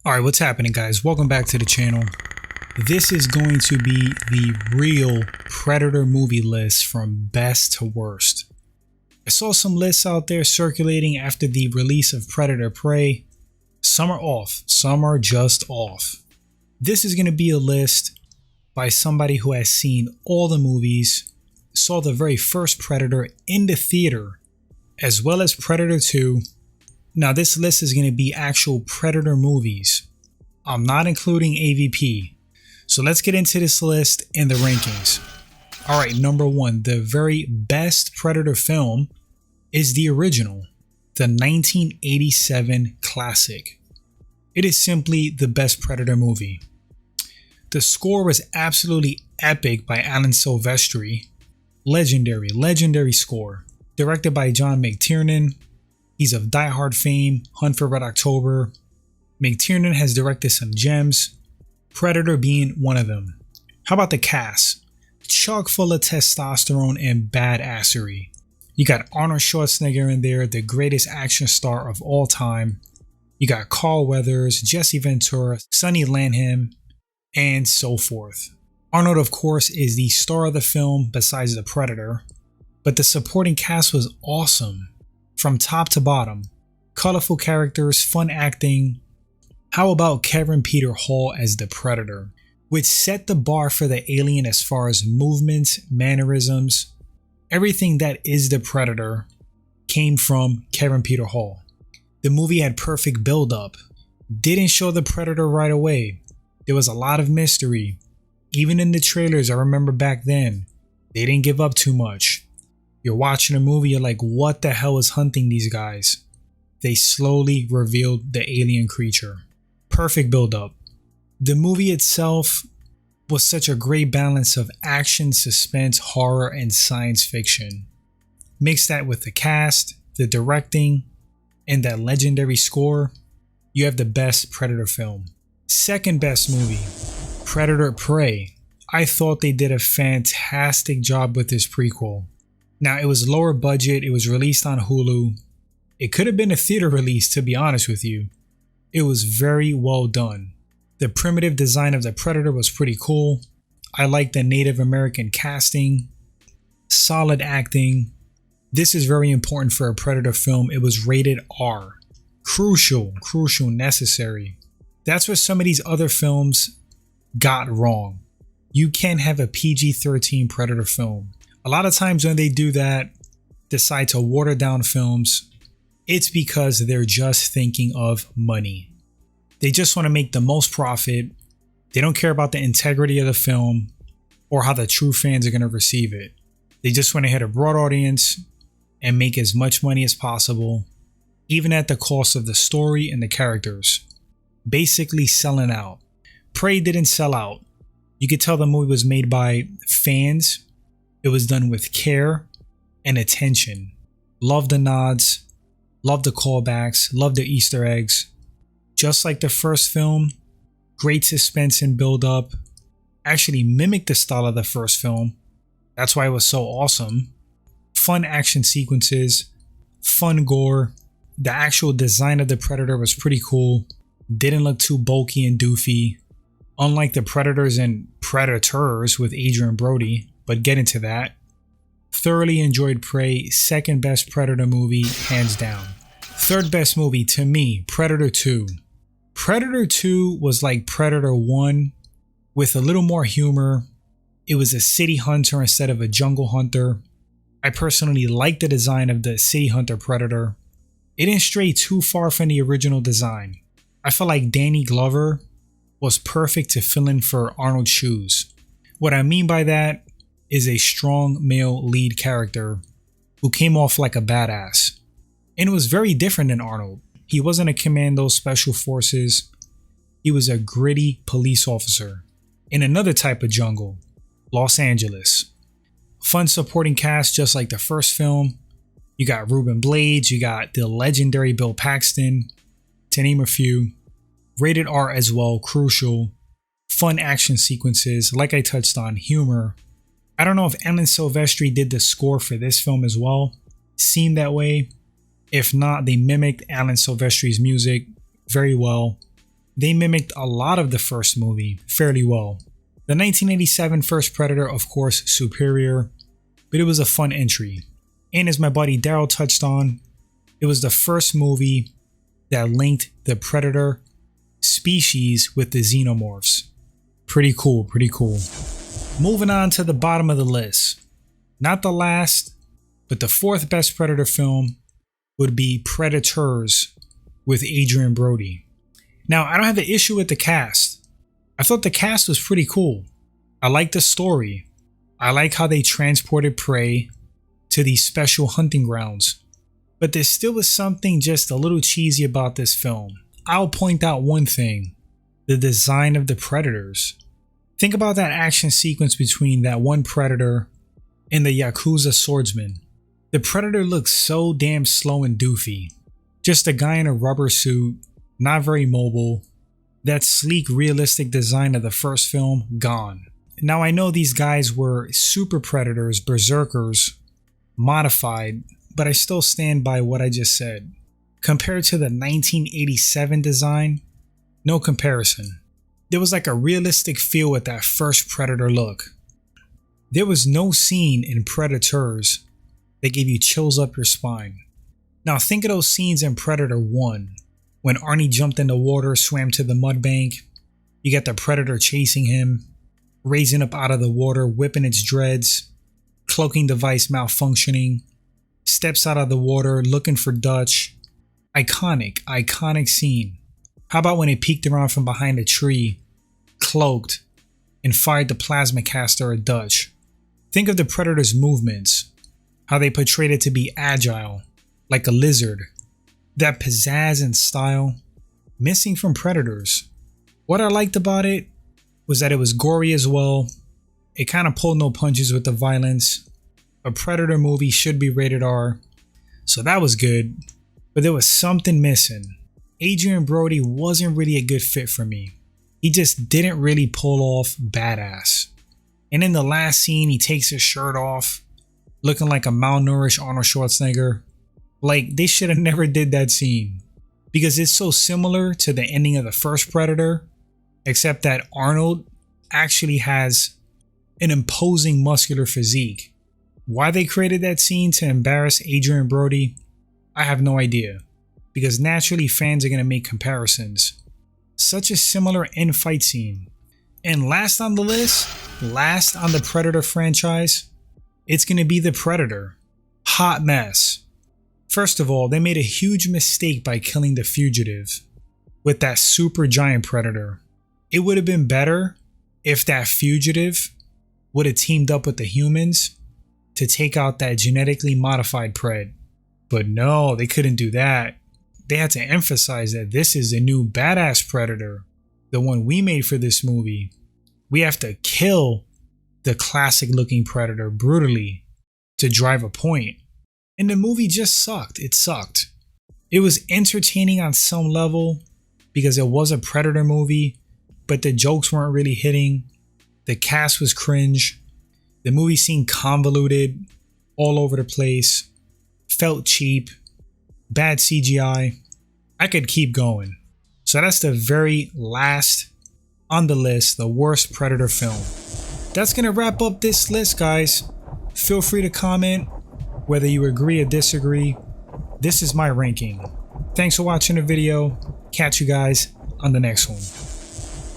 Alright, what's happening, guys? Welcome back to the channel. This is going to be the real Predator movie list from best to worst. I saw some lists out there circulating after the release of Predator Prey. Some are off, some are just off. This is going to be a list by somebody who has seen all the movies, saw the very first Predator in the theater, as well as Predator 2. Now this list is going to be actual Predator movies. I'm not including AVP. So let's get into this list and the rankings. Alright, number 1, the very best Predator film is the original, the 1987 classic. It is simply the best Predator movie. The score was absolutely epic by Alan Silvestri. Legendary score. Directed by John McTiernan. He's of Die Hard fame, Hunt for Red October. McTiernan has directed some gems, Predator being one of them. How about the cast? Chock full of testosterone and badassery. You got Arnold Schwarzenegger in there, the greatest action star of all time. You got Carl Weathers, Jesse Ventura, Sonny Landham, and so forth. Arnold, of course, is the star of the film besides the Predator, but the supporting cast was awesome. From top to bottom, colorful characters, fun acting. How about Kevin Peter Hall as the Predator, which set the bar for the alien as far as movements, mannerisms. Everything that is the Predator came from Kevin Peter Hall. The movie had perfect build-up. Didn't show the Predator right away. There was a lot of mystery. Even in the trailers, I remember back then, they didn't give up too much. You're watching a movie, you're like, what the hell is hunting these guys? They slowly revealed the alien creature. Perfect build-up. The movie itself was such a great balance of action, suspense, horror, and science fiction. Mix that with the cast, the directing, and that legendary score, you have the best Predator film. Second best movie, Predator Prey. I thought they did a fantastic job with this prequel. Now, it was lower budget, it was released on Hulu. It could have been a theater release, to be honest with you. It was very well done. The primitive design of the Predator was pretty cool. I like the Native American casting. Solid acting. This is very important for a Predator film. It was rated R. Crucial, necessary. That's what some of these other films got wrong. You can't have a PG-13 Predator film. A lot of times when they do that, decide to water down films, it's because they're just thinking of money. They just want to make the most profit. They don't care about the integrity of the film or how the true fans are going to receive it. They just want to hit a broad audience and make as much money as possible, even at the cost of the story and the characters. Basically selling out. Prey didn't sell out. You could tell the movie was made by fans. It was done with care and attention. Love the nods, love the callbacks, love the Easter eggs. Just like the first film, great suspense and build up. Actually mimicked the style of the first film. That's why it was so awesome. Fun action sequences, fun gore. The actual design of the Predator was pretty cool. Didn't look too bulky and doofy. Unlike the Predators and Predators with Adrian Brody. But get into that. Thoroughly enjoyed Prey, second best Predator movie, hands down. Third best movie to me, Predator 2. Predator 2 was like Predator 1 with a little more humor. It was a city hunter instead of a jungle hunter. I personally like the design of the city hunter Predator. It didn't stray too far from the original design. I felt like Danny Glover was perfect to fill in for Arnold's shoes. What I mean by that is a strong male lead character who came off like a badass. And it was very different than Arnold. He wasn't a commando special forces. He was a gritty police officer in another type of jungle, Los Angeles. Fun supporting cast just like the first film. You got Ruben Blades, you got the legendary Bill Paxton, to name a few. Rated R as well, crucial. Fun action sequences, like I touched on, humor. I don't know if Alan Silvestri did the score for this film as well. Seemed that way. If not, they mimicked Alan Silvestri's music very well. They mimicked a lot of the first movie fairly well. The 1987 first Predator, of course, superior, but it was a fun entry. And as my buddy Daryl touched on, it was the first movie that linked the Predator species with the xenomorphs. Pretty cool, pretty cool. Moving on to the bottom of the list. Not the last, but the fourth best Predator film would be Predators with Adrian Brody. Now, I don't have an issue with the cast. I thought the cast was pretty cool. I like the story. I like how they transported prey to these special hunting grounds. But there still was something just a little cheesy about this film. I'll point out one thing: the design of the Predators. Think about that action sequence between that one Predator and the Yakuza swordsman. The Predator looks so damn slow and doofy. Just a guy in a rubber suit, not very mobile. That sleek, realistic design of the first film, gone. Now I know these guys were super predators, berserkers, modified, but I still stand by what I just said. Compared to the 1987 design, no comparison. There was like a realistic feel with that first Predator look. There was no scene in Predators that gave you chills up your spine. Now think of those scenes in Predator 1, when Arnie jumped in the water, swam to the mud bank. You got the Predator chasing him, raising up out of the water, whipping its dreads, cloaking device malfunctioning, steps out of the water looking for Dutch. Iconic scene. How about when it peeked around from behind a tree, cloaked, and fired the plasma caster at Dutch? Think of the Predator's movements, how they portrayed it to be agile, like a lizard. That pizzazz and style, missing from Predators. What I liked about it was that it was gory as well. It kind of pulled no punches with the violence. A Predator movie should be rated R, so that was good. But there was something missing. Adrian Brody wasn't really a good fit for me. He just didn't really pull off badass. And in the last scene, he takes his shirt off, looking like a malnourished Arnold Schwarzenegger. Like, they should have never did that scene, because it's so similar to the ending of the first Predator, except that Arnold actually has an imposing muscular physique. Why they created that scene to embarrass Adrian Brody, I have no idea, because naturally fans are going to make comparisons. Such a similar end fight scene. And last on the list, last on the Predator franchise, it's going to be the Predator. Hot mess. First of all, they made a huge mistake by killing the fugitive with that super giant Predator. It would have been better if that fugitive would have teamed up with the humans to take out that genetically modified Pred. But no, they couldn't do that. They had to emphasize that this is a new badass Predator, the one we made for this movie. We have to kill the classic looking Predator brutally to drive a point. And the movie just sucked. It sucked. It was entertaining on some level because it was a Predator movie, but the jokes weren't really hitting. The cast was cringe. The movie seemed convoluted, all over the place, felt cheap, bad CGI. I could keep going. So that's the very last on the list, the worst Predator film. That's going to wrap up this list, guys. Feel free to comment whether you agree or disagree. This is my ranking. Thanks for watching the video. Catch you guys on the next one.